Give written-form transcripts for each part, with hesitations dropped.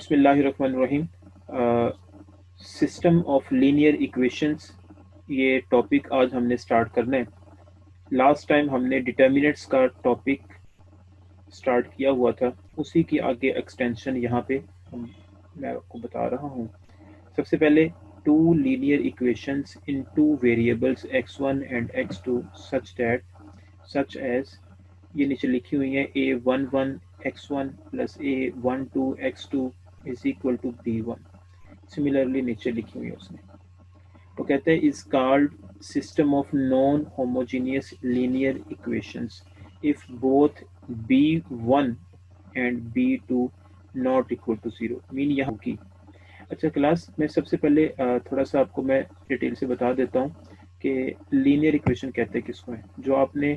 बिस्मिल्लाहिर्रहमानिर्रहीम। System of linear equations, ये topic आज हमने स्टार्ट करना है। लास्ट टाइम हमने डिटर्मिनेंट्स का टॉपिक स्टार्ट किया हुआ था, उसी की आगे एक्सटेंशन यहाँ पे मैं आपको बता रहा हूँ। सबसे पहले two linear equations in two variables x1 and x2 such as, ये नीचे लिखी हुई है a11 x1 plus a12 x2 is equal to b1। Similarly नीचे लिखी हुई है उसने, तो कहते हैं is called system of non homogeneous linear equations if both b1 and b2 not equal to zero. Mean यहाँ की अच्छा क्लास, मैं सबसे पहले थोड़ा सा आपको मैं डिटेल से बता देता हूँ कि लीनियर इक्वेशन कहते हैं किसको है। जो आपने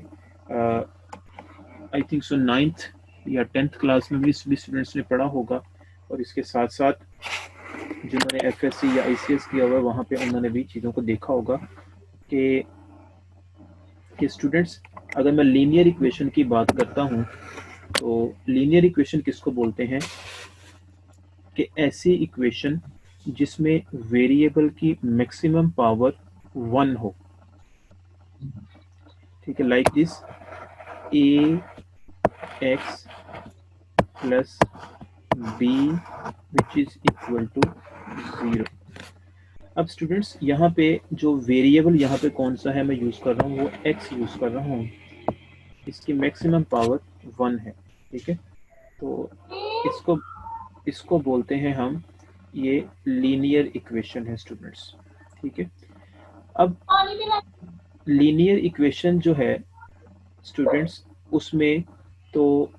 आई थिंक सो 9th या 10th क्लास में भी स्टूडेंट्स ने पढ़ा होगा, और इसके साथ साथ जिन्होंने FSC या ICS किया हुआ है वहाँ पे उन्होंने भी चीज़ों को देखा होगा कि स्टूडेंट्स, अगर मैं लीनियर इक्वेशन की बात करता हूँ तो लीनियर इक्वेशन किसको बोलते हैं कि ऐसी इक्वेशन जिसमें वेरिएबल की मैक्सिमम पावर 1 हो। ठीक है, like this ax plus b which is equal to 0। अब स्टूडेंट्स, यहाँ पे जो वेरिएबल यहाँ पे कौन सा है मैं यूज कर रहा हूँ, वो x यूज कर रहा हूँ। इसकी मैक्सिमम पावर 1 है। ठीक है, तो इसको बोलते हैं हम, ये लीनियर इक्वेशन है स्टूडेंट्स। ठीक है, अब लीनियर इक्वेशन जो है स्टूडेंट्स, उसमें तो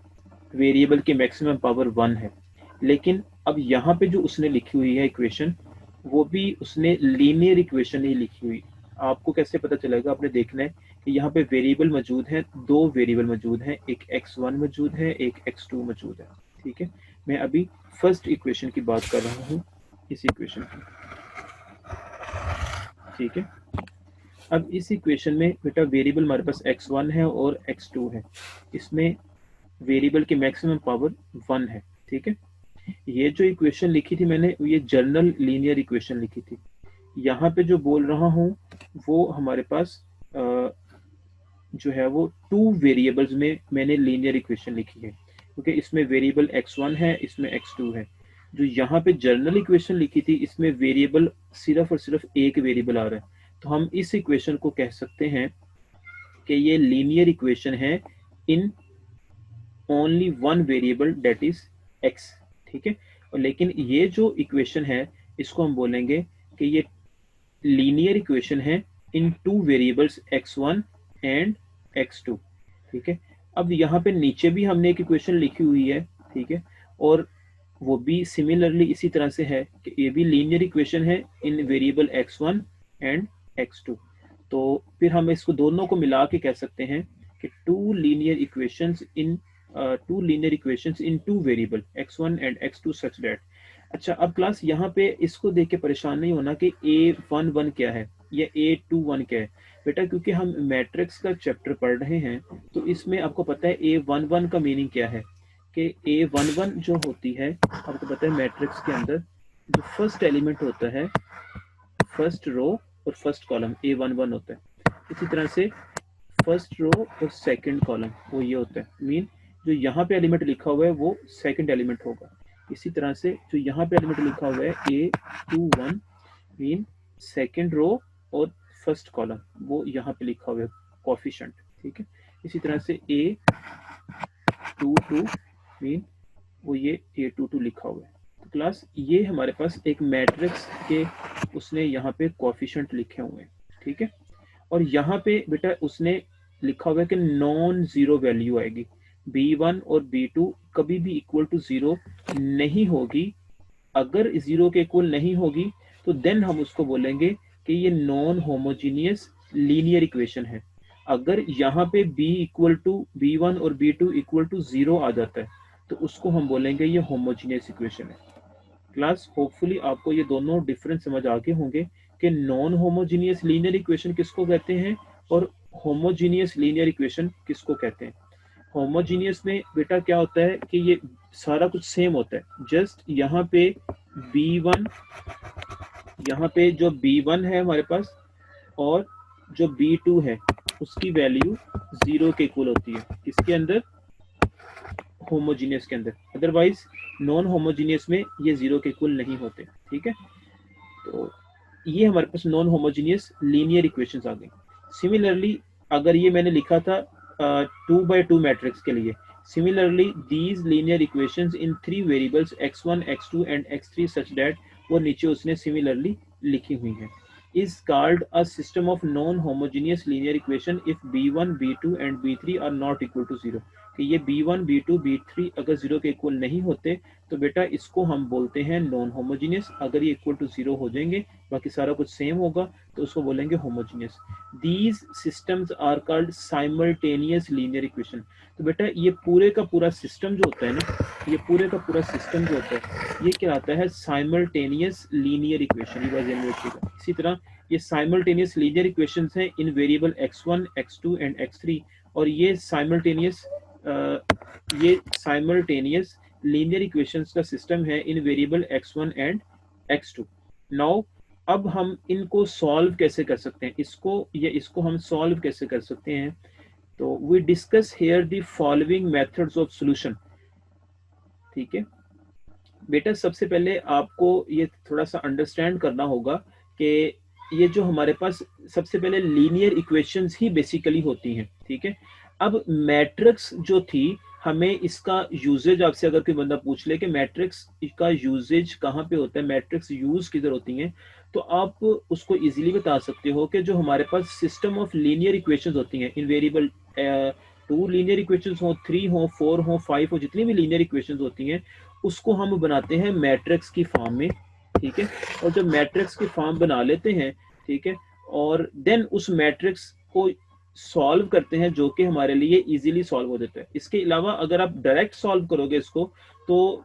वेरिएबल की मैक्सिमम पावर 1 है, लेकिन अब यहाँ पे जो उसने लिखी हुई है इक्वेशन, वो भी उसने लीनियर इक्वेशन ही लिखी हुई। आपको कैसे पता चलेगा, आपने देखना है कि यहाँ पे वेरिएबल मौजूद है, दो वेरिएबल मौजूद हैं, एक x1 मौजूद है, एक x2 मौजूद है। ठीक है, मैं अभी फर्स्ट इक्वेशन की बात कर रहा हूँ, इस इक्वेशन की। ठीक है, अब इस इक्वेशन में बेटा वेरिएबल हमारे पास x1 है और x2 है, इसमें वेरिएबल की मैक्सिमम पावर 1 है। ठीक है, ये जो इक्वेशन लिखी थी मैंने, ये जनरल लीनियर इक्वेशन लिखी थी। यहाँ पे जो बोल रहा हूँ वो हमारे पास जो है वो टू वेरिएबल्स में मैंने लीनियर इक्वेशन लिखी है, क्योंकि इसमें वेरिएबल x1 है, इसमें x2 है। जो यहाँ पे जनरल इक्वेशन लिखी थी, इसमें वेरिएबल सिर्फ और सिर्फ एक वेरिएबल आ रहा है, तो हम इस इक्वेशन को कह सकते हैं कि ये लीनियर इक्वेशन है in only one variable, that is x। ठीक है, और लेकिन ये जो इक्वेशन है इसको हम बोलेंगे कि ये लीनियर इक्वेशन है इन two variables x1 and x2। ठीक है, अब यहाँ पे नीचे भी हमने एक इक्वेशन लिखी हुई है। ठीक है, और वो भी सिमिलरली इसी तरह से है कि ये भी लीनियर इक्वेशन है इन वेरिएबल x1 एंड x2। तो फिर हम इसको दोनों को मिला के कह सकते हैं कि two linear equations in two variable x1 and x2 such that. अच्छा, अब क्लास यहाँ पे इसको देख के परेशान नहीं होना कि a11 क्या है या a21 क्या है बेटा, क्योंकि हम मैट्रिक्स का चैप्टर पढ़ रहे हैं, तो इसमें आपको पता है a11 का मीनिंग क्या है कि a11 जो होती है, आपको पता है मैट्रिक्स के अंदर जो फर्स्ट एलिमेंट होता है, फर्स्ट रो और फर्स्ट कॉलम a11 होता है। इसी तरह से फर्स्ट रो और सेकंड कॉलम वो ये होता है, मीन जो यहाँ पे एलिमेंट लिखा हुआ है वो सेकंड एलिमेंट होगा। इसी तरह से जो यहाँ पे एलिमेंट लिखा हुआ है a21 मीन सेकंड रो और फर्स्ट कॉलम, वो यहाँ पे लिखा हुआ है कोफिशिएंट। ठीक है, इसी तरह से a22 मीन वो ये a22 लिखा हुआ है। तो क्लास, ये हमारे पास एक मैट्रिक्स के उसने यहाँ पे कोफिशिएंट लिखे हुए हैं। ठीक है, और यहाँ पे बेटा उसने लिखा हुआ है कि नॉन जीरो वैल्यू आएगी, b1 और b2 कभी भी इक्वल टू जीरो नहीं होगी। अगर जीरो के इक्वल नहीं होगी तो देन हम उसको बोलेंगे कि ये नॉन होमोजीनियस लीनियर इक्वेशन है। अगर यहाँ पे b1 और b2 इक्वल टू जीरो आ जाता है तो उसको हम बोलेंगे ये होमोजीनियस इक्वेशन है। क्लास, होपफुली आपको ये दोनों डिफरेंस समझ आ गए होंगे कि नॉन होमोजीनियस लीनियर इक्वेशन किसको कहते हैं और होमोजीनियस लीनियर इक्वेशन किसको कहते हैं। होमोजीनियस में बेटा क्या होता है कि ये सारा कुछ सेम होता है, जस्ट यहाँ पे B1, यहाँ पे जो B1 है हमारे पास और जो B2 है उसकी वैल्यू 0 के इक्वल होती है, इसके अंदर होमोजीनियस के अंदर, अदरवाइज नॉन होमोजीनियस में ये 0 के इक्वल नहीं होते। ठीक है, तो ये हमारे पास नॉन होमोजीनियस लीनियर इक्वेशंस आ गई। सिमिलरली अगर ये मैंने लिखा था 2x2 मैट्रिक्स के लिए, similarly these linear equations in 3 variables x1 x2 and x3 such that, वो नीचे उसने सिमिलरली लिखी हुई है, is called a system of non-homogeneous linear equation if b1 b2 and b3 are not equal to 0। कि ये b1 b2 b3 अगर 0 के इक्वल नहीं होते तो बेटा इसको हम बोलते हैं नॉन होमोजीनियस। अगर ये इक्वल टू 0 हो जाएंगे, बाकी सारा कुछ सेम होगा, तो उसको बोलेंगे homogeneous. These systems are called simultaneous linear equation. तो बेटा ये पूरे का पूरा सिस्टम जो होता है ना, ये पूरे का पूरा सिस्टम जो होता है ये क्या आता है, साइमल्टेनियस लीनियर इक्वेशन। इसी तरह ये साइमल्टेनियस लीनियर इक्वेशंस हैं इन variable x1 x2 and x3, और ये साइमल्टेनियस लीनियर इक्वेशंस का सिस्टम है इन variable x1 and x2। Now अब हम इनको सॉल्व कैसे कर सकते हैं, इसको हम सॉल्व कैसे कर सकते हैं, तो we discuss here the following methods of solution. ठीक है बेटा, सबसे पहले आपको ये थोड़ा सा अंडरस्टैंड करना होगा कि ये जो हमारे पास सबसे पहले लीनियर इक्वेशंस ही बेसिकली होती हैं। ठीक है, अब मैट्रिक्स जो थी, हमें इसका यूजेज आपसे अगर कोई बंदा पूछ ले कि मैट्रिक्स का यूजेज कहाँ पे होता है, मैट्रिक्स यूज किधर होती हैं, तो आप उसको इजीली बता सकते हो कि जो हमारे पास सिस्टम ऑफ लीनियर इक्वेशंस होती हैं इन वेरिएबल 2 लीनियर इक्वेशंस हो, 3 हो, 4 हो, 5 हो, जितनी भी लीनियर इक्वेशंस होती हैं उसको हम बनाते हैं मैट्रिक्स की फॉर्म में। ठीक है, और जब मैट्रिक्स की फॉर्म बना लेते हैं, ठीक है, और देन उस मैट्रिक्स को सॉल्व करते हैं जो कि हमारे लिए इजीली सॉल्व हो जाता है। इसके अलावा अगर आप डायरेक्ट सॉल्व करोगे इसको तो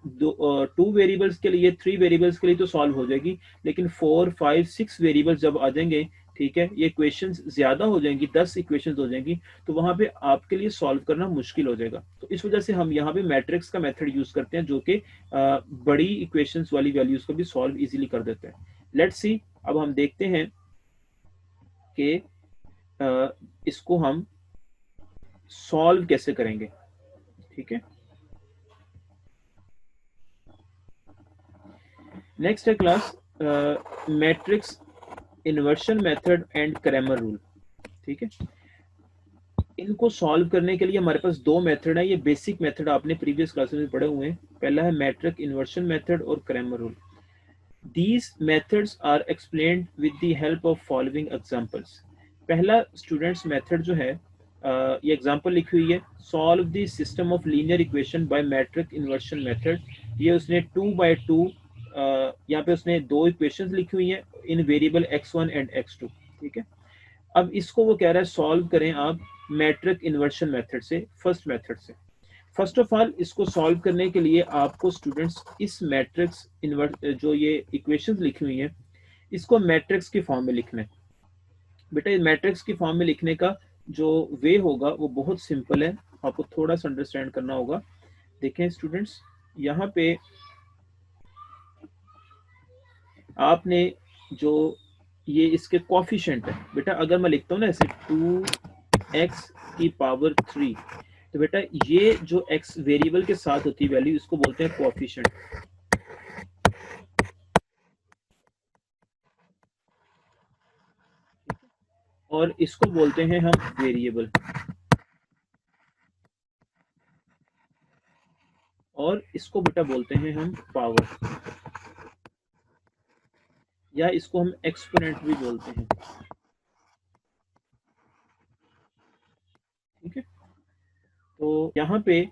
2 वेरिएबल्स के लिए, 3 वेरिएबल्स के लिए तो सॉल्व हो जाएगी, लेकिन 4 5 6 वेरिएबल्स जब आ जाएंगे, ठीक है, ये इक्वेशंस ज्यादा हो जाएंगी, 10 इक्वेशंस हो जाएंगी, तो वहां पे आपके लिए सॉल्व करना मुश्किल हो जाएगा। तो इस वजह से हम यहाँ पे मैट्रिक्स का मेथड यूज करते हैं जो कि बड़ी इक्वेशंस वाली वैल्यूज को भी सॉल्व इजीली कर देते हैं। लेट्स सी, अब हम देखते हैं कि इसको हम सॉल्व कैसे करेंगे। ठीक है, नेक्स्ट है class matrix inversion method and Cramer rule. ठीक है, इनको सॉल्व करने के लिए हमारे पास 2 मेथड है, ये बेसिक मेथड आपने प्रीवियस क्लासेस में पढ़े हुए हैं। पहला है मैट्रिक्स इन्वर्शन मेथड और Cramer rule. These methods are explained with the help of following examples। पहला स्टूडेंट्स मेथड जो है, ये एग्जांपल लिखी हुई है, solve the system of linear equation by matrix inversion method. ये उसने 2x2, यहाँ पे उसने 2 इक्वेशंस लिखी हुई हैं इन वेरिएबल x1 एंड x2। ठीक है, अब इसको वो कह रहा है सॉल्व करें आप मैट्रिक्स इन्वर्शन मेथड से, फर्स्ट मेथड से। फर्स्ट ऑफ ऑल इसको सॉल्व करने के लिए आपको स्टूडेंट्स इस मैट्रिक्स जो ये इक्वेशंस लिखी हुई हैं इसको मैट्रिक्स की फॉर्म में लिखना है। बेटा इस मैट्रिक्स की फॉर्म में लिखने का जो वे होगा वो बहुत सिंपल है, आपको थोड़ा सा अंडरस्टैंड करना होगा। देखें स्टूडेंट्स, यहाँ पे आपने जो ये इसके कोफिशिएंट है, बेटा अगर मैं लिखता हूँ ना ऐसे 2x की पावर 3, तो बेटा ये जो x वेरिएबल के साथ होती है वैल्यू, इसको बोलते हैं कोएफिशिएंट। और इसको बोलते हैं हम वेरिएबल, और इसको बेटा बोलते हैं हम पावर, या इसको हम एक्सपोनेंट भी बोलते हैं। ठीक है, तो यहाँ पे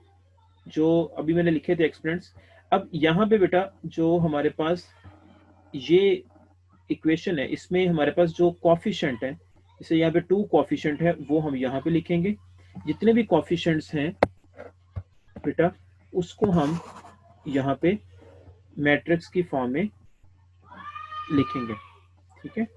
जो अभी मैंने लिखे थे एक्सपोनेंट्स, अब यहाँ पे बेटा जो हमारे पास ये इक्वेशन है इसमें हमारे पास जो कोएफिशिएंट है, जैसे यहाँ पे 2 कोएफिशिएंट है वो हम यहाँ पे लिखेंगे। जितने भी कोएफिशिएंट्स हैं बेटा उसको हम यहाँ पे मैट्रिक्स की फॉर्म में लिखेंगे। ठीक है,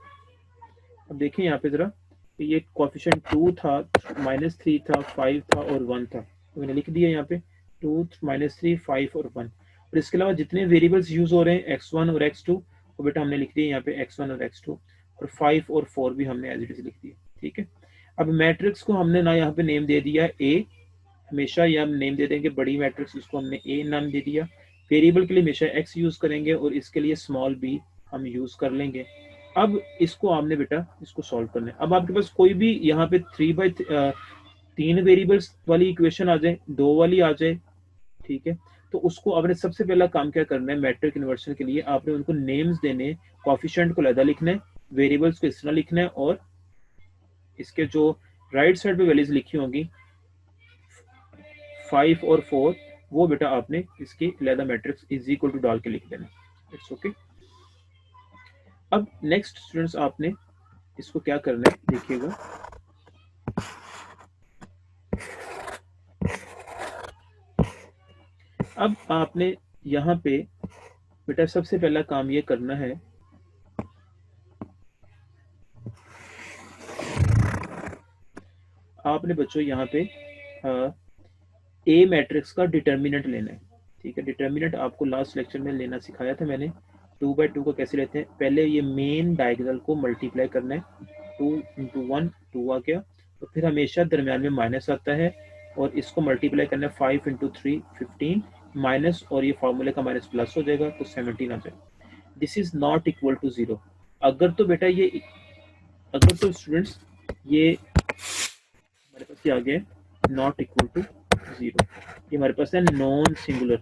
अब देखिए यहाँ पे जरा, ये कोएफिशिएंट 2 था, -3 था, 5 था और 1 था। तो मैंने लिख दिया यहाँ पे 2 -3 5 और 1। और इसके अलावा जितने वेरिएबल्स यूज हो रहे हैं x1 और x2 वो बेटा हमने लिख दिए यहाँ पे x1 और x2, और 5 और 4 भी हमने एज इट इज लिख दिए। ठीक है, अब मैट्रिक्स को हमने ना यहाँ पे नेम दे दिया a, हमेशा ये हम नेम दे देंगे बड़ी मैट्रिक्स, उसको हमने a नाम दे दिया। वेरिएबल के लिए हमेशा x यूज करेंगे और इसके लिए स्मॉल b हम यूज कर लेंगे। अब इसको आपने बेटा इसको सॉल्व करना है। अब आपके पास कोई भी यहाँ पे 3 वेरिएबल्स वाली इक्वेशन आ जाए, 2 वाली आ जाए, ठीक है, तो उसको आपने सबसे पहला काम क्या करना है, मैट्रिक इन्वर्सन के लिए आपने उनको नेम्स देने, कोएफिशिएंट को अलग लिखना है, वेरिएबल्स को इस तरह लिखना है, और इसके जो राइट साइड पे वैल्यूज लिखी होंगी 5 और 4 वो बेटा आपने इसकी अलग मैट्रिक्स इज इक्वल टू डाल के लिख देना। It's okay. अब नेक्स्ट स्टूडेंट्स आपने इसको क्या करना है देखिएगा, अब आपने यहाँ पे बेटा सबसे पहला काम ये करना है, आपने बच्चों यहाँ पे ए मैट्रिक्स का डिटर्मिनेंट लेना है। ठीक है, डिटर्मिनेंट आपको लास्ट लेक्चर में लेना सिखाया था मैंने। 2/2 को कैसे लेते हैं, पहले ये मेन डायगोनल को मल्टीप्लाई करना है, 2 × 1 2 आ गया, तो फिर हमेशा दरम्यान में माइनस आता है, और इसको मल्टीप्लाई करना है 5 × 3 15 माइनस, और ये फॉर्मूले का माइनस प्लस हो जाएगा तो 17 आ जाएगा। This is not equal to 0। अगर तो बेटा ये अगर तो स्टूडेंट्स ये हमारे पास ये आ गया नॉट इक्वल टू 0, ये हमारे पास है नॉन सिंगुलर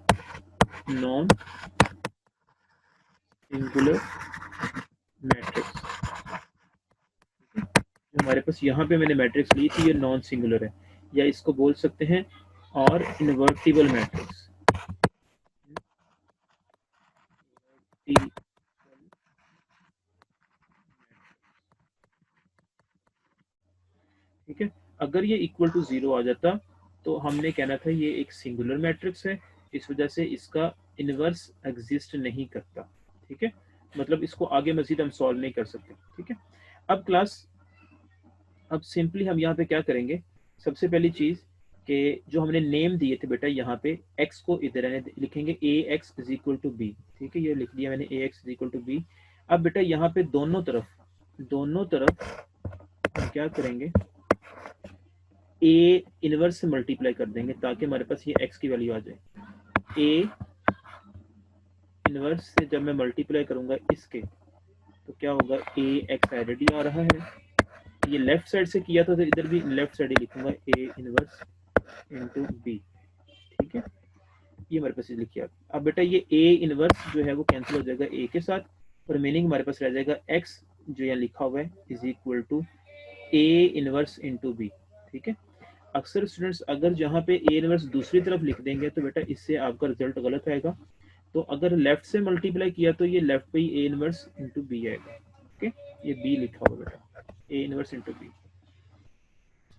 मैट्रिक्स। जो हमारे पास यहाँ पे मैंने मैट्रिक्स ली थी ये नॉन सिंगुलर है, या इसको बोल सकते हैं और इन्वर्टिबल मैट्रिक्स। ठीक है, अगर ये इक्वल टू 0 आ जाता तो हमने कहना था ये एक सिंगुलर मैट्रिक्स है, इस वजह से इसका इनवर्स एग्जिस्ट नहीं करता। ठीक है, मतलब इसको आगे मजीद हम सॉल्व नहीं कर सकते। ठीक है, अब सिंपली हम यहाँ पे क्या करेंगे, सबसे पहली चीज कि जो हमने नेम दिए थे बेटा, यहाँ पे x को इधर लिखेंगे ax is equal to b। ठीक है, ये लिख दिया मैंने ax is equal to b। अब बेटा यहाँ पे दोनों तरफ हम क्या करेंगे, a इनवर्स से मल्टीप्लाई कर देंगे ताकि हमारे पास ये x की वैल्यू आ जाए। a इनवर्स से जब मैं मल्टीप्लाई करूंगा इसके, तो क्या होगा, ax ऑलरेडी आ रहा है, ये लेफ्ट साइड से किया था तो इधर भी लेफ्ट साइड ही लिखूंगा a इनवर्स इंटू b। ठीक है, ये हमारे पास लिखिए। अब बेटा ये a इनवर्स जो है वो कैंसिल हो जाएगा a के साथ, और मीनिंग हमारे पास रह जाएगा x जो यहाँ लिखा हुआ है is equal to a inverse into b। ठीक है, अक्सर स्टूडेंट्स अगर जहाँ पे a इनवर्स दूसरी तरफ लिख देंगे तो बेटा इससे आपका रिजल्ट गलत आएगा, तो अगर लेफ्ट से मल्टीप्लाई किया तो ये लेफ्ट पे ही a इनवर्स इंटू b आएगा। ओके, ये b लिखा हुआ बेटा, a इनवर्स इंटू b।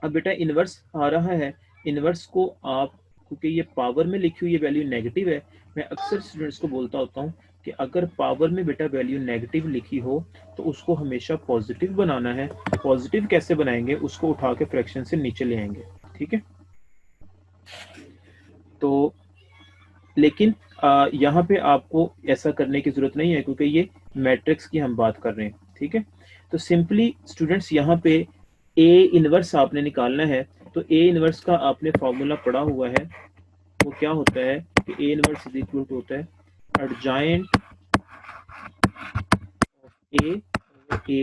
अब बेटा इनवर्स आ रहा है, इनवर्स को आप, क्योंकि ये पावर में लिखी हुई ये वैल्यू नेगेटिव है, मैं अक्सर स्टूडेंट्स को बोलता होता हूँ कि अगर पावर में बेटा वैल्यू नेगेटिव लिखी हो तो उसको हमेशा पॉजिटिव बनाना है। पॉजिटिव कैसे बनाएंगे, उसको उठा के फ्रैक्शन से नीचे ले आएंगे। ठीक है, तो लेकिन यहाँ पे आपको ऐसा करने की जरूरत नहीं है क्योंकि ये मैट्रिक्स की हम बात कर रहे हैं। ठीक है, तो सिंपली स्टूडेंट्स यहाँ पे a इनवर्स आपने निकालना है, तो a इनवर्स का आपने फॉर्मूला पढ़ा हुआ है, वो क्या होता है कि a inverse is equal to होता है एडजॉइंट ऑफ a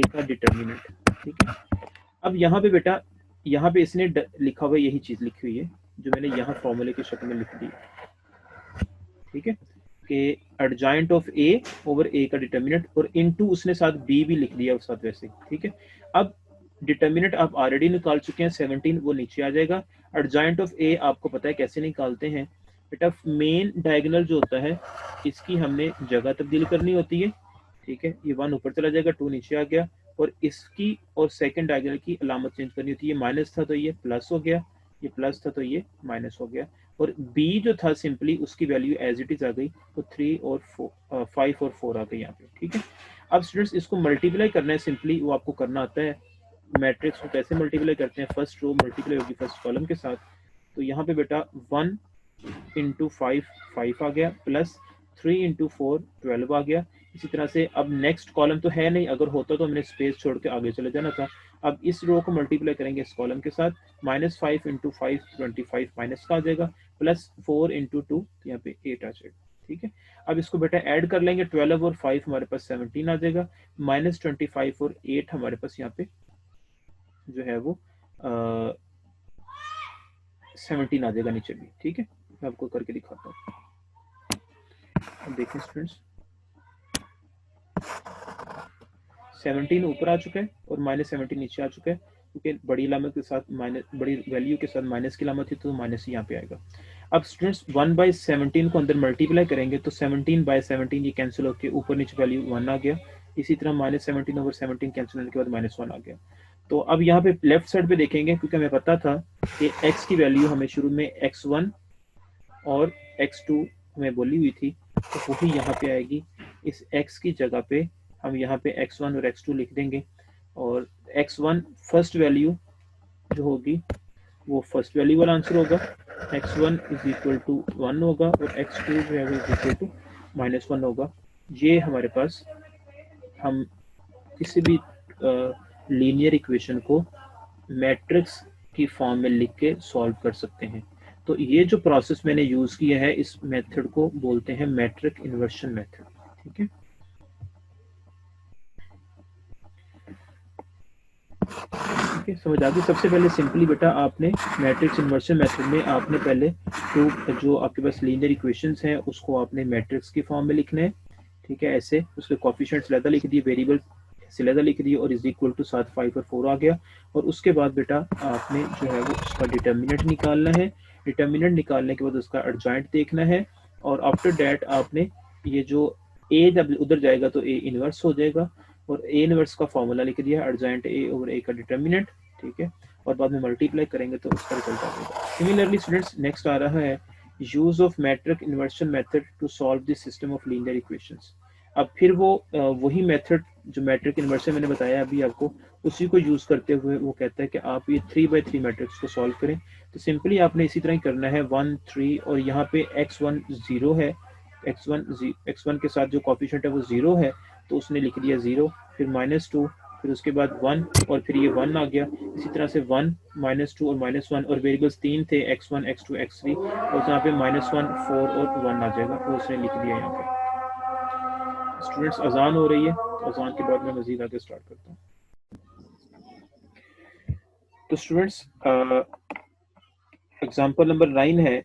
का डिटर्मिनेंट। ठीक है, अब यहाँ पे बेटा यहाँ पे इसने लिखा हुआ यही चीज लिखी हुई है जो मैंने यहाँ फॉर्मूले की शक्ल में लिख दी। ठीक है, कि adjoint of a over a का डिटर्मिनेंट, और इनटू उसने साथ b भी लिख दिया उस साथ वैसे। ठीक है, अब डिटर्मिनेंट आप ऑलरेडी निकाल चुके हैं 17, वो नीचे आ जाएगा। एडजॉइंट ऑफ a आपको पता है कैसे निकालते हैं बेटा, मेन डायगोनल जो होता है इसकी हमने जगह तब्दील करनी होती है। ठीक है, ये 1 ऊपर चला जाएगा, 2 नीचे आ गया, और इसकी और सेकंड डायगोनल की अलामत चेंज करनी होती है। ये माइनस था तो ये प्लस हो गया, ये प्लस था तो ये माइनस हो गया, और b जो था सिंपली उसकी वैल्यू एज इट इज आ गई, तो 3 और 5 और 4 आ गई यहाँ पे। ठीक है, अब स्टूडेंट्स इसको मल्टीप्लाई करना है, सिंपली वो आपको करना आता है। मैट्रिक्स को कैसे मल्टीप्लाई करते हैं, फर्स्ट रो मल्टीप्लाई होगी फर्स्ट कॉलम के साथ, तो यहाँ पे बेटा 1 इंटू 5 5 आ गया, प्लस 3 इंटू 4 12 आ गया। इसी तरह से अब नेक्स्ट कॉलम तो है नहीं, अगर होता तो हमने स्पेस छोड़ के आगे चले जाना था। अब इस रो को मल्टीप्लाई करेंगे इस कॉलम के साथ, -5 इंटू 5 25 माइनस का आ जाएगा, प्लस 4 इंटू 2 यहाँ पे 8 आ जाएगा। ठीक है, अब इसको बेटा ऐड कर लेंगे, 12 और 5 हमारे पास 17 आ जाएगा, -25 और 8 हमारे पास यहाँ पे जो है वो 17 आ जाएगा नीचे भी। ठीक है, मैं आपको करके दिखाता हूँ। अब देखें स्टूडेंट्स, 17 ऊपर आ चुका है और -17 नीचे आ चुका है, क्योंकि बड़ी अलामत के साथ माइनस, बड़ी वैल्यू के साथ माइनस की अलामत थी तो माइनस यहाँ पे आएगा। अब स्टूडेंट्स 1/17 को अंदर मल्टीप्लाई करेंगे तो 17/17 ये कैंसिल होकर ऊपर नीचे वैल्यू 1 आ गया। इसी तरह -17 ओवर 17 कैंसिल होने के बाद -1 आ गया। तो अब यहाँ पे लेफ्ट साइड पे देखेंगे, क्योंकि हमें पता था कि x की वैल्यू हमें शुरू में x1 और x2 हमें बोली हुई थी, तो वही यहाँ पे आएगी। इस x की जगह पे हम यहाँ पे x1 और x2 लिख देंगे, और x1 फर्स्ट वैल्यू जो होगी वो फर्स्ट वैल्यू वाला आंसर होगा, x1 इज इक्वल टू 1 होगा, और x2 जो है वो इज इक्वल टू -1 होगा। ये हमारे पास हम किसी भी लीनियर इक्वेशन को मैट्रिक्स की फॉर्म में लिख के सॉल्व कर सकते हैं। तो ये जो प्रोसेस मैंने यूज किया है, इस मेथड को बोलते हैं मैट्रिक इन्वर्शन मेथड। ठीक है, ठीक है, समझ आ गई। सबसे पहले सिंपली बेटा आपने मैट्रिक्स इन्वर्शन मेथड में आपने पहले तो जो आपके पास लीनियर इक्वेशंस हैं उसको आपने मैट्रिक्स की फॉर्म में लिखना है। ठीक है, ऐसे उसके कोफिशिएंट्स अलग लिख दिए, वेरिएबल से अलग लिख दिए, और इज इक्वल टू 7 5 और 4 आ गया। और उसके बाद बेटा आपने जो है वो उसका डिटर्मिनेंट निकालना है। डिटर्मिनेंट निकालने के बाद उसका एडजॉइंट देखना है, और आफ्टर दैट आपने ये जो ए जब उधर जाएगा तो ए इनवर्स हो जाएगा, और ए इनवर्स का फॉर्मूला लिख दिया, एडजॉइंट ए ओवर ए का डिटर्मिनेंट। ठीक है, और बाद में मल्टीप्लाई करेंगे तो उसका रिजल्ट आ जाएगा। सिमिलरली स्टूडेंट्स नेक्स्ट आ रहा है use of matrix inversion method to solve this system of linear equations. अब फिर वो वही मेथड जो मैट्रिक इन्वर्शन मैंने बताया अभी आपको, उसी को यूज करते हुए वो कहता है कि आप ये 3/3 मैट्रिक्स को सॉल्व करें। तो सिंपली आपने इसी तरह ही करना है, 1 3, और यहाँ पे x1 0 है, x1 के साथ जो कोफिशिएंट है वो 0 है, तो उसने लिख दिया 0, फिर -2, फिर उसके बाद 1, और फिर ये 1 आ गया। इसी तरह से 1 -2 और -1, और वेरिएबल्स 3 थे, x1 x2 x3, और यहाँ पे -1 4 और 1 आ जाएगा, वो उसने लिख दिया यहाँ पे। स्टूडेंट्स अजान हो रही है, तो अजान के बाद मैं मजीद आगे स्टार्ट करता हूँ। तो स्टूडेंट्स एग्जांपल नंबर 9 है,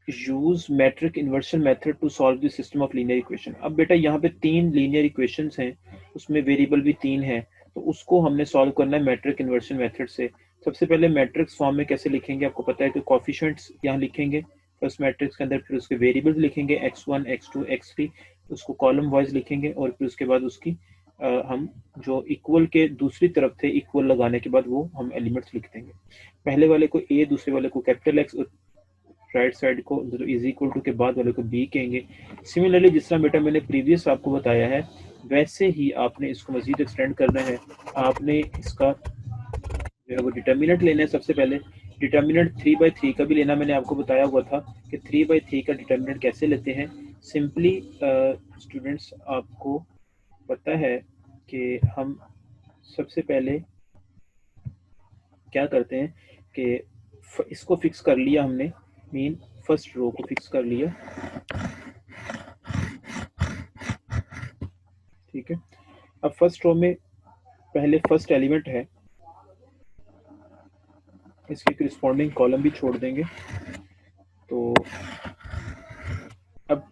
use matrix inversion method to solve the system of linear equation. अब बेटा यहाँ पे 3 लीनियर इक्वेशंस हैं, उसमें वेरिएबल भी 3 है, तो उसको हमने सॉल्व करना है मैट्रिक इन्वर्शन मेथड से। सबसे पहले मैट्रिक्स फॉर्म में कैसे लिखेंगे, आपको पता है कि कोफिशिएंट्स यहाँ लिखेंगे फर्स्ट मैट्रिक्स के अंदर, फिर उसके वेरिएबल्स लिखेंगे x1 x2 x3, उसको कॉलम वाइज लिखेंगे, और फिर उसके बाद उसकी हम जो इक्वल के दूसरी तरफ थे इक्वल लगाने के बाद वो हम एलिमेंट्स लिख देंगे। पहले वाले को a, दूसरे वाले को कैपिटल X, और राइट साइड को इज इक्वल टू के बाद वाले को b कहेंगे। सिमिलरली जिस तरह बेटा मैंने प्रीवियस आपको बताया है, वैसे ही आपने इसको मजीद एक्सटेंड करना है। आपने इसका जो है वो डिटर्मिनेंट लेना है। सबसे पहले डिटर्मिनेंट 3/3 का भी लेना, मैंने आपको बताया हुआ था कि 3/3 का डिटर्मिनेंट कैसे लेते हैं। सिंपली स्टूडेंट्स आपको पता है कि हम सबसे पहले क्या करते हैं कि इसको फिक्स कर लिया हमने, मीन फर्स्ट रो को फिक्स कर लिया। ठीक है, अब फर्स्ट रो में पहले फर्स्ट एलिमेंट है, इसके करिस्पॉन्डिंग कॉलम भी छोड़ देंगे। तो अब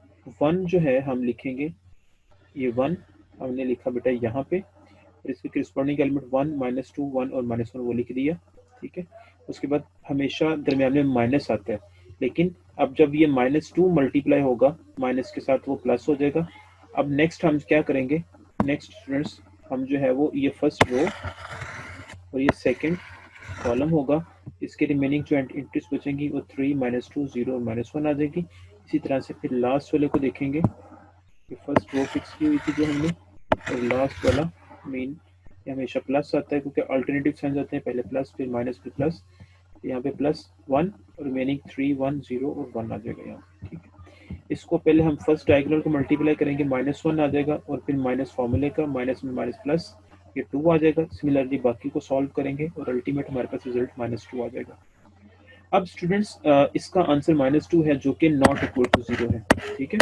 1 जो है हम लिखेंगे, ये 1 हमने लिखा बेटा यहाँ पे, और इसके करिस्पॉन्डिंग एलिमेंट 1 -2 1 और -1 वो लिख दिया। ठीक है, उसके बाद हमेशा दरमियान में माइनस आता है, लेकिन अब जब ये -2 मल्टीप्लाई होगा माइनस के साथ वो प्लस हो जाएगा। अब नेक्स्ट हम क्या करेंगे, नेक्स्ट स्टूडेंट्स हम जो है वो ये फर्स्ट रो और ये सेकंड कॉलम होगा, इसके रिमेनिंग जो एंट्रीज बचेंगी वो 3 -2 0 और -1 आ जाएगी। इसी तरह से फिर लास्ट वाले को देखेंगे, ये फर्स्ट रो फिक्स की हुई थी जो हमने, और लास्ट वाला मीन ये हमेशा प्लस आता है क्योंकि अल्टरनेटिव साइंस आते हैं, पहले प्लस फिर माइनस फिर प्लस। तो यहाँ पे +1 और रिमेनिंग 3 1 0 और 1 आ जाएगा यहाँ, ठीक है। इसको पहले हम फर्स्ट डायगोनल को मल्टीप्लाई करेंगे, -1 आ जाएगा और फिर माइनस फॉर्मूले का माइनस में माइनस प्लस, ये 2 आ जाएगा। सिमिलरली बाकी को सॉल्व करेंगे और अल्टीमेट हमारे पास रिजल्ट -2 आ जाएगा। अब स्टूडेंट्स इसका आंसर -2 है जो कि नॉट इक्वल टू 0 है, ठीक है।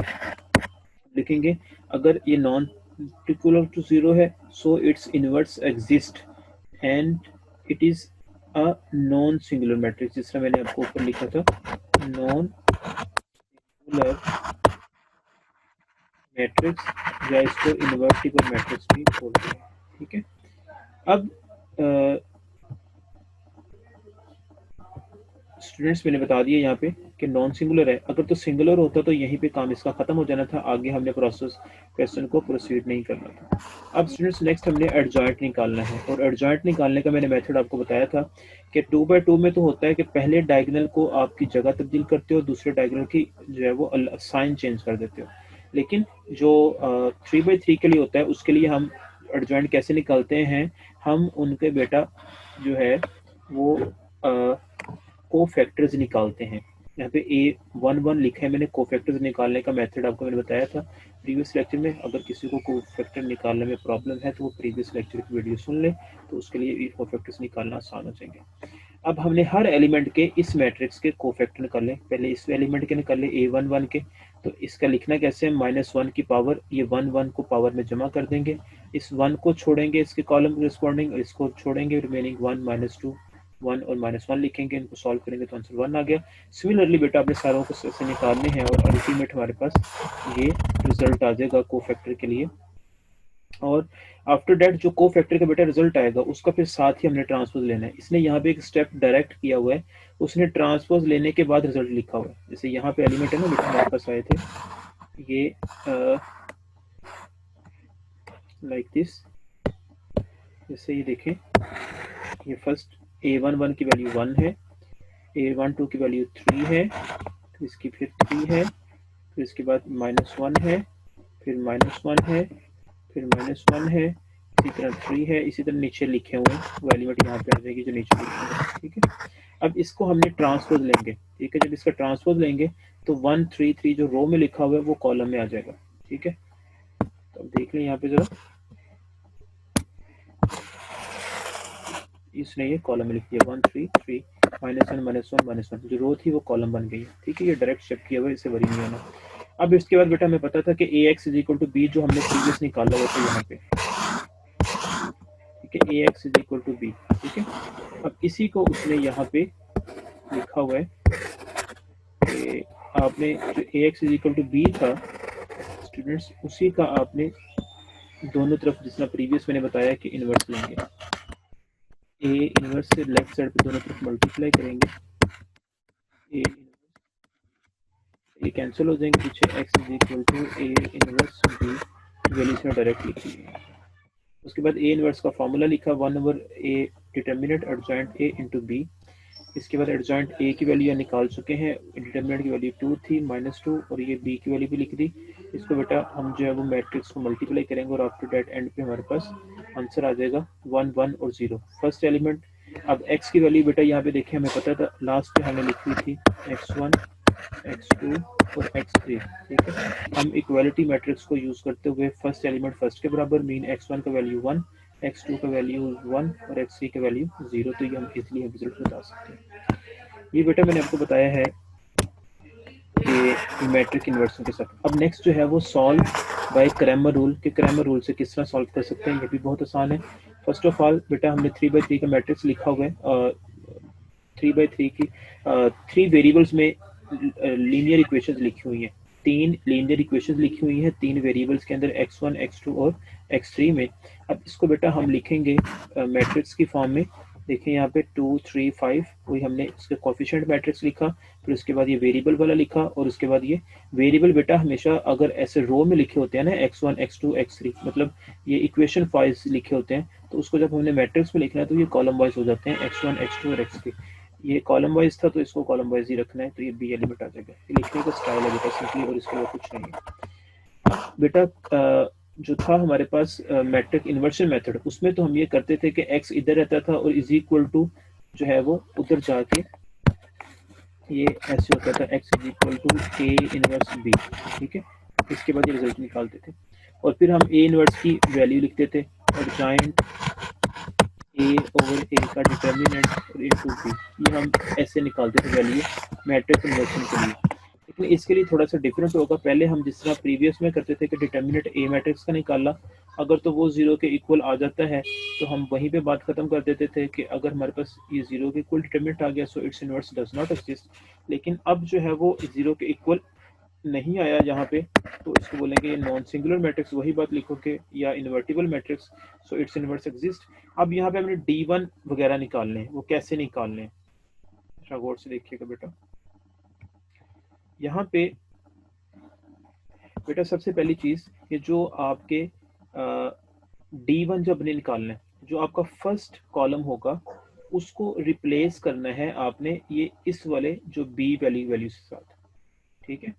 लिखेंगे अगर ये नॉन इक्वल टू 0 है so it's inverse exist and it is a non singular matrix, जिस तरह मैंने आपको ऊपर लिखा था, नॉन सिंगुलर मैट्रिक्स या इसको इन्वर्टिबल मैट्रिक्स भी बोलते हैं, ठीक है। अब स्टूडेंट्स मैंने बता दिया यहाँ पे कि नॉन सिंगुलर है, अगर तो सिंगुलर होता तो यहीं पे काम इसका खत्म हो जाना था, आगे हमने प्रोसेस क्वेश्चन को प्रोसीड नहीं करना था। अब स्टूडेंट्स नेक्स्ट हमने एडजॉइंट निकालना है, और एडजॉइंट निकालने का मैंने मेथड आपको बताया था कि 2/2 में तो होता है कि पहले डायगोनल को आपकी जगह तब्दील करते हो, दूसरे डायगोनल की जो है वो साइन चेंज कर देते हो। लेकिन जो 3/3 के लिए होता है उसके लिए हम एडजॉइंट कैसे निकालते हैं, हम उनके बेटा जो है वो कोफैक्टर्स निकालते हैं। यहाँ पे A11 लिखा है मैंने, कोफैक्टर्स निकालने का मेथड आपको मैंने बताया था प्रीवियस लेक्चर में। अगर किसी को कोफैक्टर निकालने में प्रॉब्लम है तो वो प्रीवियस लेक्चर की वीडियो सुन ले, तो उसके लिए ये कोफैक्टर्स निकालना आसान हो जाएंगे। अब हमने हर एलिमेंट के इस मैट्रिक्स के कोफैक्टर निकाले, पहले इस एलिमेंट के निकाले A11 के, तो इसका लिखना कैसे है, -1 की पावर, ये 1 को पावर में जमा कर देंगे, इस 1 को छोड़ेंगे इसके कॉलम रिस्पॉन्डिंग, और इसको छोड़ेंगे, रिमेनिंग 1 -2 1 और -1 लिखेंगे, इनको सॉल्व करेंगे तो आंसर 1 आ गया। सिमिलरली बेटा आपने सारों को से निकालने हैं और अल्टीमेट हमारे पास ये रिजल्ट आ जाएगा कोफैक्टर के लिए। और आफ्टर डेट जो कोफैक्टर का बेटा रिजल्ट आएगा उसका फिर साथ ही हमने ट्रांसपोज लेना है। इसने यहाँ पे एक स्टेप डायरेक्ट किया हुआ है, उसने ट्रांसपोज लेने के बाद रिजल्ट लिखा हुआ है। जैसे यहाँ पे एलिमेंट है ना बेटा हमारे पास आए थे, ये लाइक दिस, जैसे ये देखें, ये फर्स्ट A11 की वैल्यू 1 है, A12 की वैल्यू 3 है, फिर इसकी फिर 3 है, फिर इसके बाद -1 है, फिर -1 है, फिर -1 है, इसी तरह 3 है, इसी तरह नीचे लिखे हुए हैं वो एलिमेंट यहाँ पे आ जाएगी जो नीचे लिखे हुए हैं, ठीक है। अब इसको हमने ट्रांसपोज लेंगे, ठीक है। जब इसका ट्रांसपोज लेंगे तो 1 3 3 जो रो में लिखा हुआ है वो कॉलम में आ जाएगा, ठीक है। तो अब देख लें यहाँ पे जरा, इसने ये कॉलम में लिख दिया 1 3 3 -1 -1 जो रो थी वो कॉलम बन गई है, ठीक है। ये डायरेक्ट शिफ्ट किया हुआ है, इससे वरी नहीं होना। अब इसके बाद बेटा हमें पता था कि AX = B जो हमने प्रीवियस निकाला हुआ था यहाँ पे, ठीक है, AX = B, ठीक है। अब इसी को उसने यहाँ पे लिखा हुआ है कि आपने जो AX = B था स्टूडेंट्स, उसी का आपने दोनों तरफ जितना प्रीवियस मैंने बताया कि इनवर्स लेंगे, A इनवर्स से लेफ्ट साइड पे दोनों तरफ मल्टीप्लाई करेंगे, ये कैंसिल हो जाएंगे, पीछे X = A inverse B value इसमें डायरेक्ट लिखी है। उसके बाद A इनवर्स का फॉर्मूला लिखा 1/A determinant adjoint A × B। इसके बाद एडजॉइंट A की वैल्यू निकाल चुके हैं, डिटर्मिनेंट की वैल्यू 2 थी -2, और ये B की वैल्यू भी लिख दी। इसको बेटा हम जो है वो मैट्रिक्स को मल्टीप्लाई करेंगे और आफ्टर डेट एंड पे हमारे पास आंसर आ जाएगा 1 1 और 0 फर्स्ट एलिमेंट। अब X की वैल्यू बेटा यहाँ पे देखिए हमें पता था, लास्ट पे हमने लिखी थी X1 X2 और X3, ठीक है। हम इक्वालिटी मैट्रिक्स को यूज करते हुए फर्स्ट एलिमेंट फर्स्ट के बराबर, मीन X1 का वैल्यू 1, X2 का वैल्यू 1 और X3 का वैल्यू 0, तो ये हम इजीली रिजल्ट बता सकते हैं। ये बेटा मैंने आपको बताया है कि मैट्रिक इन्वर्सन के साथ। अब नेक्स्ट जो है वो सॉल्व बाय क्रैमर रूल, के क्रैमर रूल से किस तरह सॉल्व कर सकते हैं, ये भी बहुत आसान है। फर्स्ट ऑफ ऑल बेटा हमने 3/3 का मैट्रिक्स लिखा हुआ है, 3/3 की 3 वेरिएबल्स में लीनियर इक्वेशंस लिखी हुई हैं, 3 लीनियर इक्वेशंस लिखी हुई हैं 3 वेरिएबल्स के अंदर, X1 X2 और X3 में। अब इसको बेटा हम लिखेंगे मैट्रिक्स की फॉर्म में। देखिए यहाँ पे 2 3 5 वही हमने इसके कोफिशिएंट मैट्रिक्स लिखा, फिर उसके बाद ये वेरिएबल वाला लिखा, और उसके बाद ये वेरिएबल बेटा हमेशा अगर ऐसे रो में लिखे होते हैं ना, X1 X2 X3, मतलब ये इक्वेशन वाइज लिखे होते हैं, तो उसको जब हमने मैट्रिक्स में लिखना है तो ये कॉलम वाइज हो जाते हैं, X1 X2 और X3। ये कॉलम वाइज था तो इसको कॉलम वाइज ही रखना है, तो ये B एलिमेंट आ जाएगा। ये लिखने का स्टाइल है बेटा सिंपली, और इसके बाद कुछ नहीं है बेटा। जो था हमारे पास मैट्रिक इन्वर्शन मेथड, उसमें तो हम ये करते थे कि X इधर रहता था और इज इक्वल टू जो है वो उधर जाके ये ऐसे होता था x is equal to A inverse B, ठीक है। इसके बाद ये रिजल्ट निकालते थे और फिर हम ए इनवर्स की वैल्यू लिखते थे और जॉइंट ए ओवर ए का डिटर्मिनेंट और इनटू बी, ये हम ऐसे निकालते थे वैल्यू मैट्रिक्स इन्वर्सन के लिए। लेकिन इसके लिए थोड़ा सा डिफरेंट होगा। पहले हम जिस तरह प्रीवियस में करते थे कि डिटर्मिनेंट ए मैट्रिक्स का निकाला, अगर तो वो जीरो के इक्वल आ जाता है तो हम वहीं पे बात खत्म कर देते थे कि अगर हमारे पास ये जीरो के इक्वल डिटर्मिनेंट आ गया so it's inverse does not exist. लेकिन अब जो है वो जीरो के इक्वल नहीं आया यहाँ पे, तो इसको बोलेंगे ये नॉन सिंगुलर मैट्रिक्स, वही बात लिखोगे, या invertible matrix, so it's inverse exist. अब यहाँ पे हमने D1 वगैरह निकालने हैं, वो कैसे निकालने हैं अच्छा गौर से देखिएगा बेटा। यहाँ पे बेटा सबसे पहली चीज, ये जो आपके D1 जो अपने निकालना है, जो आपका फर्स्ट कॉलम होगा उसको रिप्लेस करना है आपने ये इस वाले जो बी वैल्यू के साथ, ठीक है।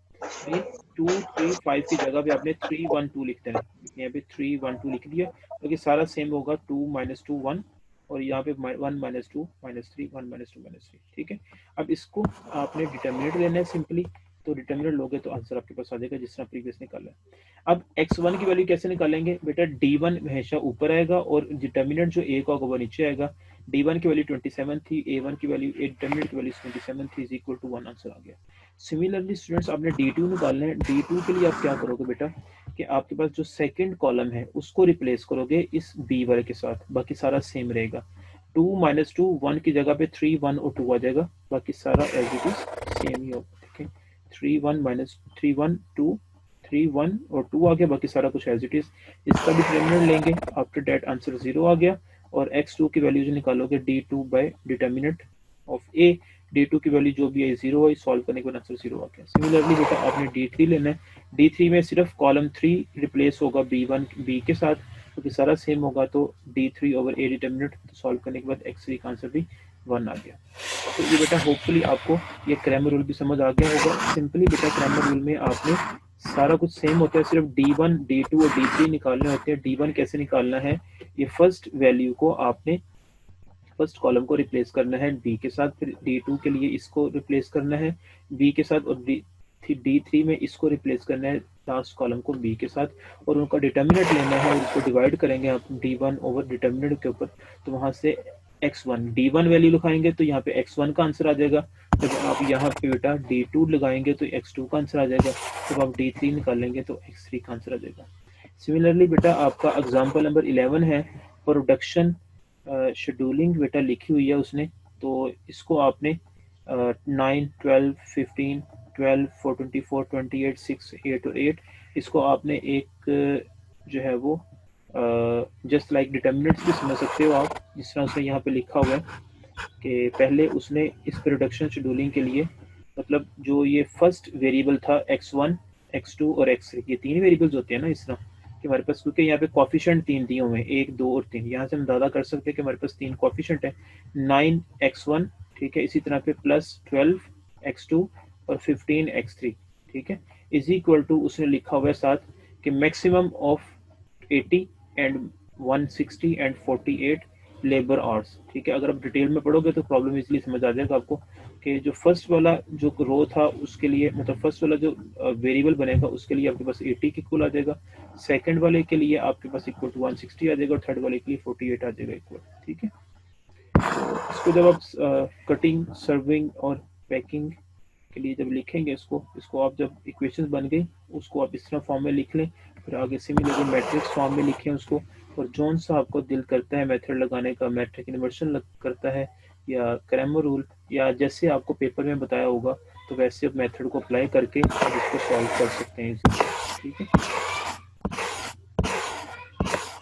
ये 2 3 5 की जगह पे आपने 3 1 2 लिख देना, यहाँ पे 3 1 2 लिख दिया, क्योंकि तो सारा सेम होगा 2 -2 1, और यहाँ पे 1 -2 -3 1 -2 -3, ठीक है। अब इसको आपने डिटर्मिनेंट लेना है सिंपली, तो डिटर्मिनेंट लोगे तो आंसर आपके पास आ जाएगा जिस तरह प्रीवियस निकाला है। अब x1 की वैल्यू कैसे निकालेंगे बेटा, D1 हमेशा ऊपर आएगा और डिटर्मिनेंट जो a का होगा वो नीचे आएगा। D1 की वैल्यू 27 थी, A1 की वैल्यू डिटर्मिनेंट की वैल्यू 27 थी, इज इक्वल टू 1, आंसर आ गया। सिमिलरली स्टूडेंट्स आपने D2 निकालना है। D2 के लिए आप क्या करोगे बेटा कि आपके पास जो सेकंड कॉलम है उसको रिप्लेस करोगे इस B वाले के साथ, बाकी सारा सेम रहेगा। 2 -2 1 की जगह पे 3 1 और 2 आ जाएगा, बाकी सारा एज इट इज सेम ही होगा, ठीक है। 3 1 -3 1 2 3 1 और 2 आ गया, बाकी सारा कुछ एज इट इज। इसका भी डिटर्मिनेंट लेंगे, आफ्टर दैट आंसर 0 आ गया, और x2 की वैल्यू जो निकालोगे D2 bye determinant of a, D2 की वैल्यू जो भी है 0 है, सॉल्व करने के बाद आंसर 0 आ गया। सिमिलरली बेटा आपने D3 लेना है। D3 में सिर्फ कॉलम 3 रिप्लेस होगा B1 B के साथ, क्योंकि सारा सेम होगा, तो D3 ओवर a डिटर्मिनेंट, तो सॉल्व करने के बाद x3 का आंसर भी 1 आ गया। तो ये बेटा होपफुली आपको ये क्रैमर रूल भी समझ आ गया होगा। सिंपली बेटा क्रैमर रूल में आपने सारा कुछ सेम होता है, सिर्फ D1 D2 और D3 निकालने होते हैं। D1 कैसे निकालना है, ये फर्स्ट वैल्यू को आपने फर्स्ट कॉलम को रिप्लेस करना है बी के साथ, फिर D2 के लिए इसको रिप्लेस करना है बी के साथ, और D3 में इसको रिप्लेस करना है लास्ट कॉलम को बी के साथ, और उनका डिटर्मिनेंट लेना है और इसको डिवाइड करेंगे आप D1 ओवर डिटर्मिनेंट के ऊपर, तो वहां से x1 D1 वैल्यू लिखाएंगे तो यहाँ पे x1 का आंसर आ जाएगा। जब आप यहाँ पे बेटा D2 लगाएंगे तो x2 का आंसर आ जाएगा। जब आप D3 निकालेंगे तो x3 का आंसर आ जाएगा। सिमिलरली बेटा आपका एग्जाम्पल नंबर 11 है, प्रोडक्शन शेड्यूलिंग बेटा लिखी हुई है उसने, तो इसको आपने 9 12 15 12 4 24 28 6 8 और 8, इसको आपने एक जो है वो जस्ट लाइक डिटर्मिनेंट्स भी समझ सकते हो आप, जिस तरह उसने यहाँ पे लिखा हुआ है कि पहले उसने इस प्रोडक्शन शेड्यूलिंग के लिए, मतलब जो ये फर्स्ट वेरिएबल था x1 x2 और x3, ये तीन वेरिएबल्स होते हैं ना इस तरह कि हमारे पास, क्योंकि यहाँ पे कॉफिशेंट तीन दिए हुए हैं 1 2 और 3, यहाँ से हम अंदाजा कर सकते हैं कि हमारे पास तीन कॉफिशेंट है, 9x1, ठीक है, इसी तरह पे प्लस 12x2 और 15x3, ठीक है, इज इक्वल टू उसने लिखा हुआ है साथ कि maximum of 80 and 160 and 48 labour hours, ठीक है। अगर आप डिटेल में पढ़ोगे तो प्रॉब्लम इजीली समझ आ जाएगा आपको कि जो फर्स्ट वाला जो रो था उसके लिए, मतलब फर्स्ट वाला जो वेरिएबल बनेगा उसके लिए आपके पास 80 के इक्वल आ जाएगा, सेकंड वाले के लिए आपके पास इक्वल टू 160 आ जाएगा, और थर्ड वाले के लिए 48 आ जाएगा इक्वल, ठीक है। तो इसको जब आप कटिंग सर्विंग और पैकिंग के लिए जब लिखेंगे इसको आप जब इक्वेशंस बन गई उसको आप इस तरह फॉर्म में लिख लें, फिर आगे सिमिलरली मैट्रिक्स फॉर्म में लिखें उसको, और जोन सा आपको दिल करता है मेथड लगाने का, मैट्रिक इन्वर्शन करता है या क्रैमर रूल, या जैसे आपको पेपर में बताया होगा तो वैसे आप मेथड को अप्लाई करके आप इसको सॉल्व कर सकते हैं इजीली, ठीक है।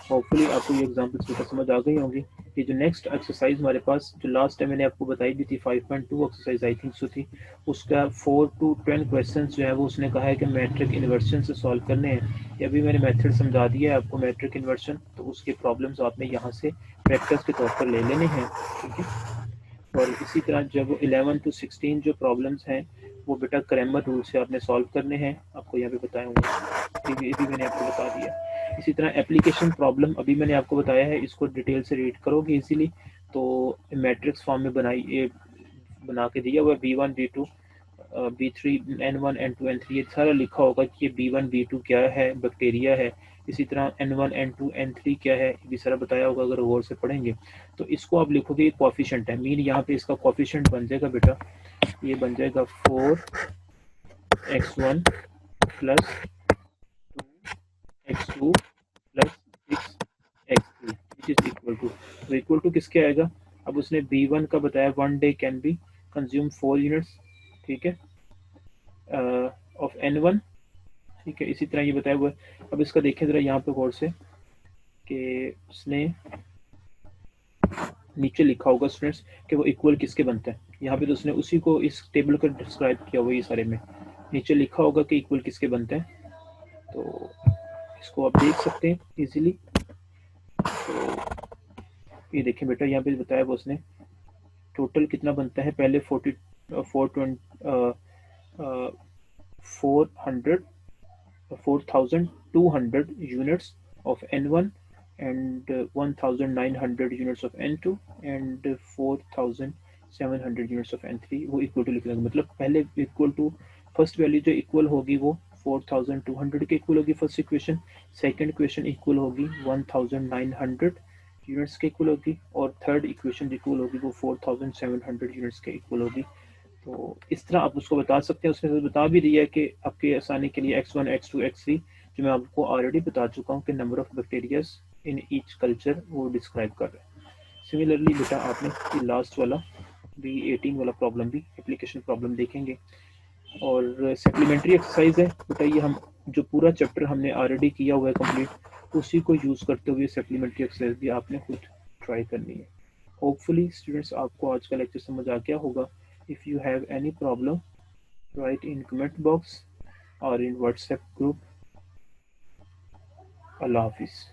होपफुली आपको ये एग्जाम्पल्स समझ आ गई होंगी। ये जो नेक्स्ट एक्सरसाइज हमारे पास जो लास्ट टाइम मैंने आपको बताई भी थी 5.2 एक्सरसाइज आई थिंक सो थी, उसका 4 to 10 क्वेश्चन जो है वो उसने कहा है कि मैट्रिक इन्वर्शन से सॉल्व करने हैं। ये अभी मैंने मेथड समझा दिया है आपको मैट्रिक इन्वर्शन, तो उसके प्रॉब्लम्स आपने यहाँ से प्रैक्टिस के तौर पर ले लेने हैं, ठीक है। और इसी तरह जब 11 to 16 जो प्रॉब्लम्स हैं वो बेटा क्रैमर रूल से आपने सॉल्व करने हैं, आपको यहाँ पे बताए होंगे, ये भी मैंने आपको बता दिया। इसी तरह एप्लीकेशन प्रॉब्लम अभी मैंने आपको बताया है, इसको डिटेल से रीड करोगे इजीली, तो मैट्रिक्स फॉर्म में बनाइए, बना के दिया हुआ है, B1 B2 B3 N1 N2 N3, ये सारा लिखा होगा कि ये B1 B2 क्या है, बैक्टीरिया है। इसी तरह N1 N2 N3 क्या है, ये भी सारा बताया होगा अगर गौर से पढ़ेंगे। तो इसको आप लिखोगे ये कोफिशिएंट है, मीन यहाँ पे इसका कोफिशिएंट बन जाएगा बेटा, ये बन जाएगा 4x1 plus 2x2 plus 6x3 which is equal to, तो इक्वल टू किसके आएगा। अब उसने B1 का बताया 1 day can be consume 4 units, ठीक है, ऑफ N1, ठीक है। इसी तरह ये बताया हुआ है। अब इसका देखें जरा यहाँ पे गौर से कि उसने नीचे लिखा होगा स्टूडेंट्स कि वो इक्वल किसके बनते हैं। यहाँ पे तो उसने उसी को इस टेबल को डिस्क्राइब किया हुआ है, ये सारे में नीचे लिखा होगा कि इक्वल किसके बनते हैं। तो इसको आप देख सकते हैं इजीली। तो ये देखें बेटा, यहाँ पे बताया वो उसने टोटल कितना बनता है, पहले 4,200 units of N1 and 1,900 units of N2 and 4,700 units of N3, वो इक्वल टू लिख लेंगे। मतलब पहले इक्वल टू फर्स्ट वैल्यू जो इक्वल होगी वो 4,200 के इक्वल होगी first equation, second equation equal होगी 1,900 यूनिट्स के इक्वल होगी, और थर्ड इक्वेशन इक्वल होगी वो 4,700 यूनिट्स के इक्वल होगी। तो इस तरह आप उसको बता सकते हैं। उसने बता भी दिया है कि आपके आसानी के लिए x1 x2 x3 जो मैं आपको ऑलरेडी बता चुका हूँ कि number of bacterias in each culture वो डिस्क्राइब कर रहे हैं। सिमिलरली बेटा आपने लास्ट वाला B18 वाला प्रॉब्लम भी एप्लीकेशन प्रॉब्लम देखेंगे, और सप्लीमेंट्री एक्सरसाइज है बेटा, ये हम जो पूरा चैप्टर हमने ऑलरेडी किया हुआ है कंप्लीट, उसी को यूज़ करते हुए सप्लीमेंट्री एक्सरसाइज भी आपने खुद ट्राई करनी है। होपफुली स्टूडेंट्स आपको आज का लेक्चर समझ आ गया होगा। If you have any problem write in comment box or in WhatsApp group. Allah Hafiz.